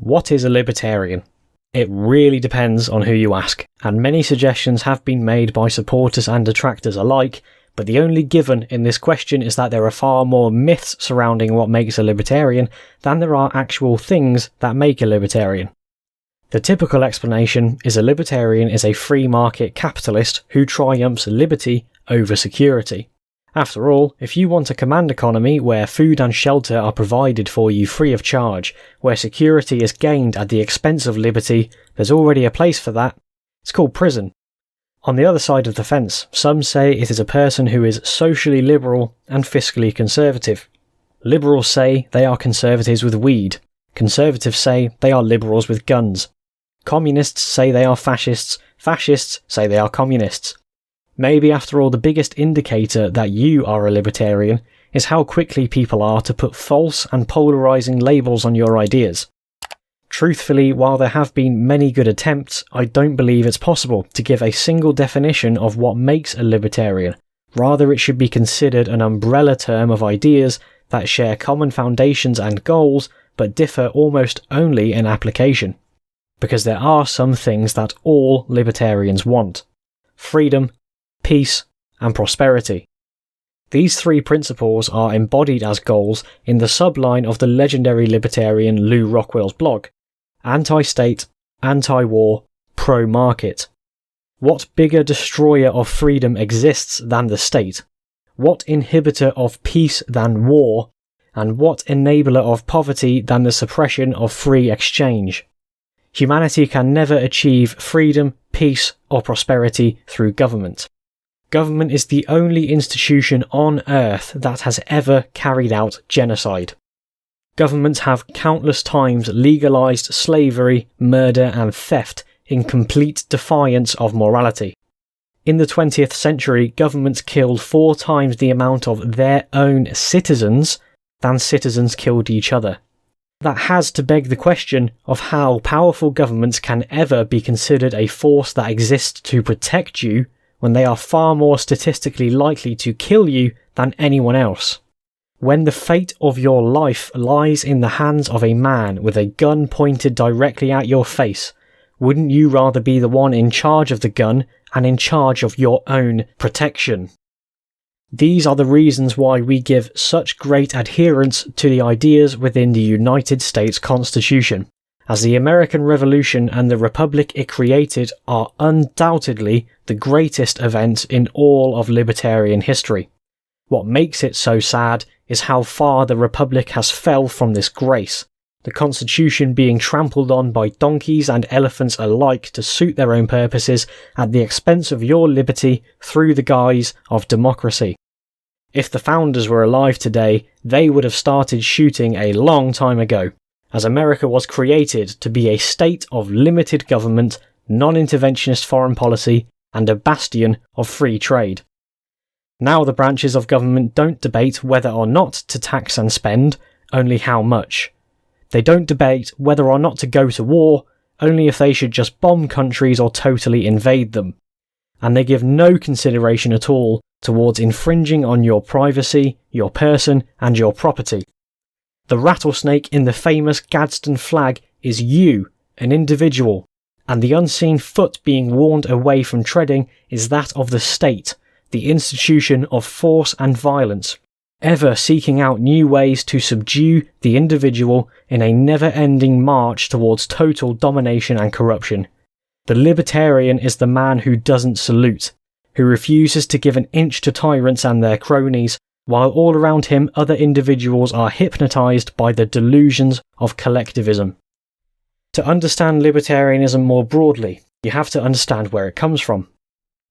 what is a libertarian? It really depends on who you ask, and many suggestions have been made by supporters and detractors alike, but the only given in this question is that there are far more myths surrounding what makes a libertarian than there are actual things that make a libertarian. The typical explanation is a libertarian is a free market capitalist who triumphs liberty over security. After all, if you want a command economy where food and shelter are provided for you free of charge, where security is gained at the expense of liberty, there's already a place for that. It's called prison. On the other side of the fence, some say it is a person who is socially liberal and fiscally conservative. Liberals say they are conservatives with weed. Conservatives say they are liberals with guns. Communists say they are fascists. Fascists say they are communists. Maybe after all, the biggest indicator that you are a libertarian is how quickly people are to put false and polarising labels on your ideas. Truthfully, while there have been many good attempts, I don't believe it's possible to give a single definition of what makes a libertarian. Rather, it should be considered an umbrella term of ideas that share common foundations and goals, but differ almost only in application. Because there are some things that all libertarians want: freedom, peace, and prosperity. These three principles are embodied as goals in the subline of the legendary libertarian Lew Rockwell's blog: anti-state, anti-war, pro-market. What bigger destroyer of freedom exists than the state? What inhibitor of peace than war? And what enabler of poverty than the suppression of free exchange? Humanity can never achieve freedom, peace, or prosperity through government. Government is the only institution on earth that has ever carried out genocide. Governments have countless times legalised slavery, murder, and theft in complete defiance of morality. In the 20th century, governments killed 4 times the amount of their own citizens than citizens killed each other. That has to beg the question of how powerful governments can ever be considered a force that exists to protect you when they are far more statistically likely to kill you than anyone else. When the fate of your life lies in the hands of a man with a gun pointed directly at your face, wouldn't you rather be the one in charge of the gun and in charge of your own protection? These are the reasons why we give such great adherence to the ideas within the United States Constitution, as the American Revolution and the Republic it created are undoubtedly the greatest events in all of libertarian history. What makes it so sad is how far the Republic has fell from this grace, the Constitution being trampled on by donkeys and elephants alike to suit their own purposes at the expense of your liberty through the guise of democracy. If the founders were alive today, they would have started shooting a long time ago, as America was created to be a state of limited government, non-interventionist foreign policy, and a bastion of free trade. Now the branches of government don't debate whether or not to tax and spend, only how much. They don't debate whether or not to go to war, only if they should just bomb countries or totally invade them. And they give no consideration at all towards infringing on your privacy, your person, and your property. The rattlesnake in the famous Gadsden flag is you, an individual, and the unseen foot being warned away from treading is that of the state, the institution of force and violence, ever seeking out new ways to subdue the individual in a never-ending march towards total domination and corruption. The libertarian is the man who doesn't salute, who refuses to give an inch to tyrants and their cronies, while all around him other individuals are hypnotised by the delusions of collectivism. To understand libertarianism more broadly, you have to understand where it comes from.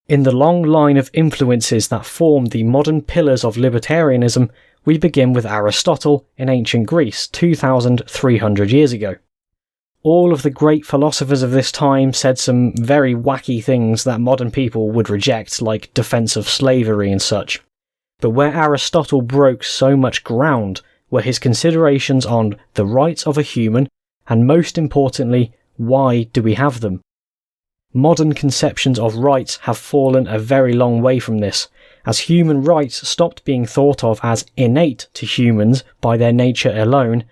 In the long line of influences that form the modern pillars of libertarianism, we begin with Aristotle in ancient Greece 2,300 years ago. All of the great philosophers of this time said some very wacky things that modern people would reject, like defence of slavery and such. But where Aristotle broke so much ground were his considerations on the rights of a human, and most importantly, why do we have them? Modern conceptions of rights have fallen a very long way from this, as human rights stopped being thought of as innate to humans by their nature alone,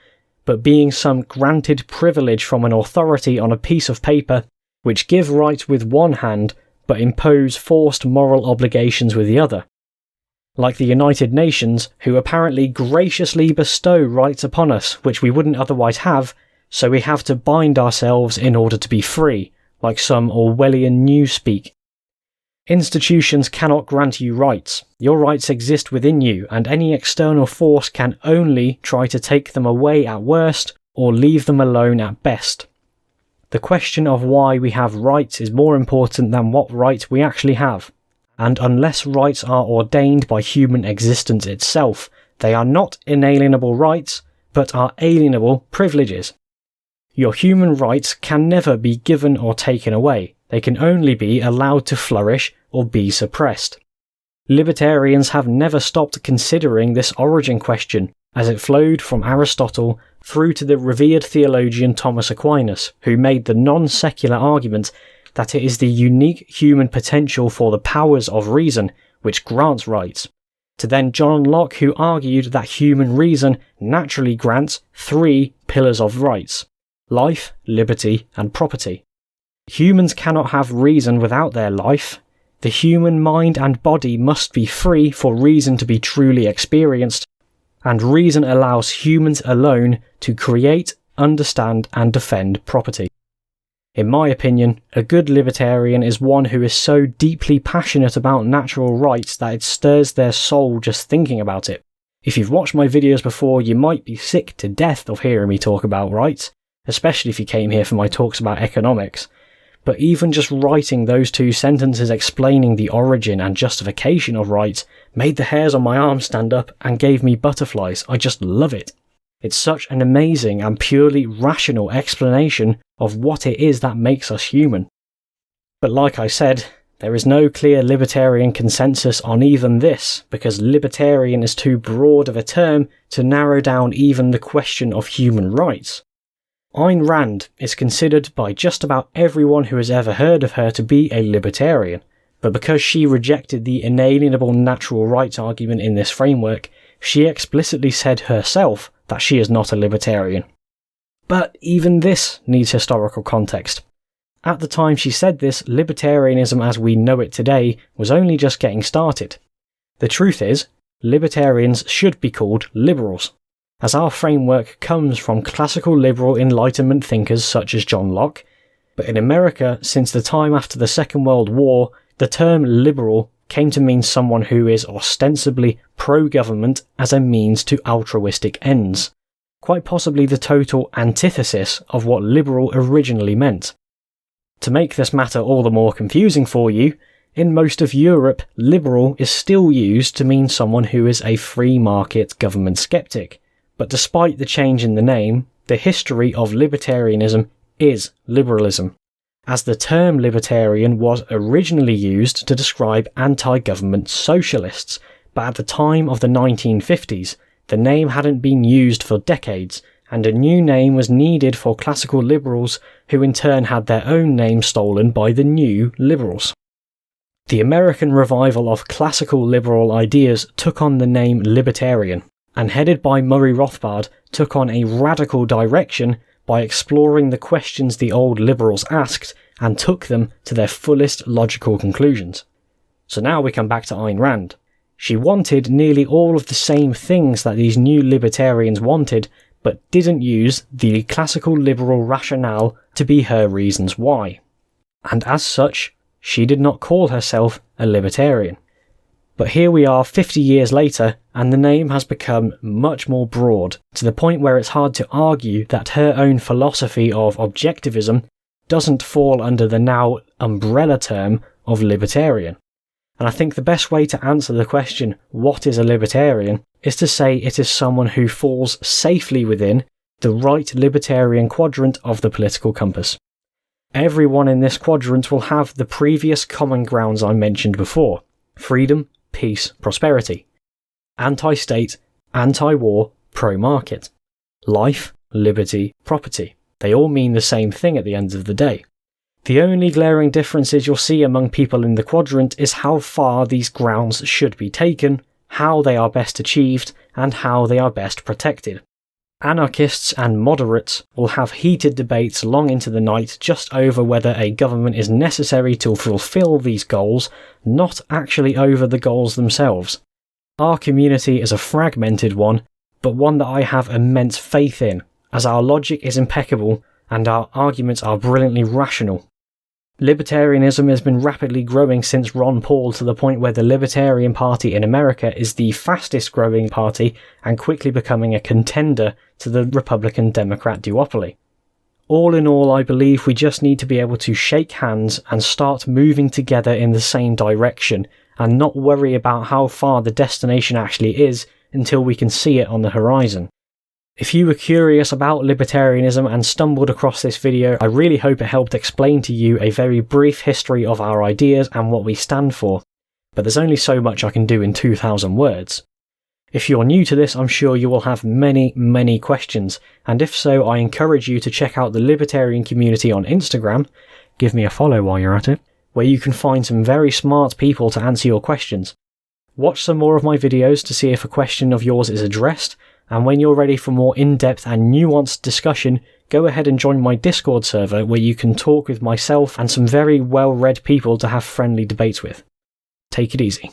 but being some granted privilege from an authority on a piece of paper, which give rights with one hand, but impose forced moral obligations with the other. Like the United Nations, who apparently graciously bestow rights upon us which we wouldn't otherwise have, so we have to bind ourselves in order to be free, like some Orwellian newspeak. Institutions cannot grant you rights. Your rights exist within you, and any external force can only try to take them away at worst, or leave them alone at best. The question of why we have rights is more important than what right we actually have. And unless rights are ordained by human existence itself, they are not inalienable rights, but are alienable privileges. Your human rights can never be given or taken away. They can only be allowed to flourish or be suppressed. Libertarians have never stopped considering this origin question, as it flowed from Aristotle through to the revered theologian Thomas Aquinas, who made the non-secular argument that it is the unique human potential for the powers of reason which grants rights, to then John Locke, who argued that human reason naturally grants 3 pillars of rights: life, liberty, and property. Humans cannot have reason without their life. The human mind and body must be free for reason to be truly experienced, and reason allows humans alone to create, understand, and defend property. In my opinion, a good libertarian is one who is so deeply passionate about natural rights that it stirs their soul just thinking about it. If you've watched my videos before, you might be sick to death of hearing me talk about rights, especially if you came here for my talks about economics. But even just writing those 2 sentences explaining the origin and justification of rights made the hairs on my arm stand up and gave me butterflies. I just love it. It's such an amazing and purely rational explanation of what it is that makes us human. But like I said, there is no clear libertarian consensus on even this, because libertarian is too broad of a term to narrow down even the question of human rights. Ayn Rand is considered by just about everyone who has ever heard of her to be a libertarian, but because she rejected the inalienable natural rights argument in this framework, she explicitly said herself that she is not a libertarian. But even this needs historical context. At the time she said this, libertarianism as we know it today was only just getting started. The truth is, libertarians should be called liberals, as our framework comes from classical liberal Enlightenment thinkers such as John Locke, but in America, since the time after the Second World War, the term liberal came to mean someone who is ostensibly pro-government as a means to altruistic ends, quite possibly the total antithesis of what liberal originally meant. To make this matter all the more confusing for you, in most of Europe, liberal is still used to mean someone who is a free market government skeptic. But despite the change in the name, the history of libertarianism is liberalism, as the term libertarian was originally used to describe anti-government socialists, but at the time of the 1950s, the name hadn't been used for decades, and a new name was needed for classical liberals, who in turn had their own name stolen by the new liberals. The American revival of classical liberal ideas took on the name libertarian, and headed by Murray Rothbard, took on a radical direction by exploring the questions the old liberals asked and took them to their fullest logical conclusions. So now we come back to Ayn Rand. She wanted nearly all of the same things that these new libertarians wanted, but didn't use the classical liberal rationale to be her reasons why. And as such, she did not call herself a libertarian. But here we are 50 years later, and the name has become much more broad, to the point where it's hard to argue that her own philosophy of objectivism doesn't fall under the now umbrella term of libertarian. And I think the best way to answer the question, what is a libertarian, is to say it is someone who falls safely within the right libertarian quadrant of the political compass. Everyone in this quadrant will have the previous common grounds I mentioned before: freedom, peace, prosperity; anti-state, anti-war, pro-market; life, liberty, property. They all mean the same thing at the end of the day. The only glaring differences you'll see among people in the quadrant is how far these grounds should be taken, how they are best achieved, and how they are best protected. Anarchists and moderates will have heated debates long into the night just over whether a government is necessary to fulfill these goals, not actually over the goals themselves. Our community is a fragmented one, but one that I have immense faith in, as our logic is impeccable and our arguments are brilliantly rational. Libertarianism has been rapidly growing since Ron Paul, to the point where the Libertarian Party in America is the fastest growing party and quickly becoming a contender to the Republican-Democrat duopoly. All in all, I believe we just need to be able to shake hands and start moving together in the same direction, and not worry about how far the destination actually is until we can see it on the horizon. If you were curious about libertarianism and stumbled across this video, I really hope it helped explain to you a very brief history of our ideas and what we stand for, but there's only so much I can do in 2,000 words. If you're new to this, I'm sure you will have many questions, and if so, I encourage you to check out the Libertarian community on Instagram, give me a follow while you're at it, where you can find some very smart people to answer your questions. Watch some more of my videos to see if a question of yours is addressed, and when you're ready for more in-depth and nuanced discussion, go ahead and join my Discord server where you can talk with myself and some very well-read people to have friendly debates with. Take it easy.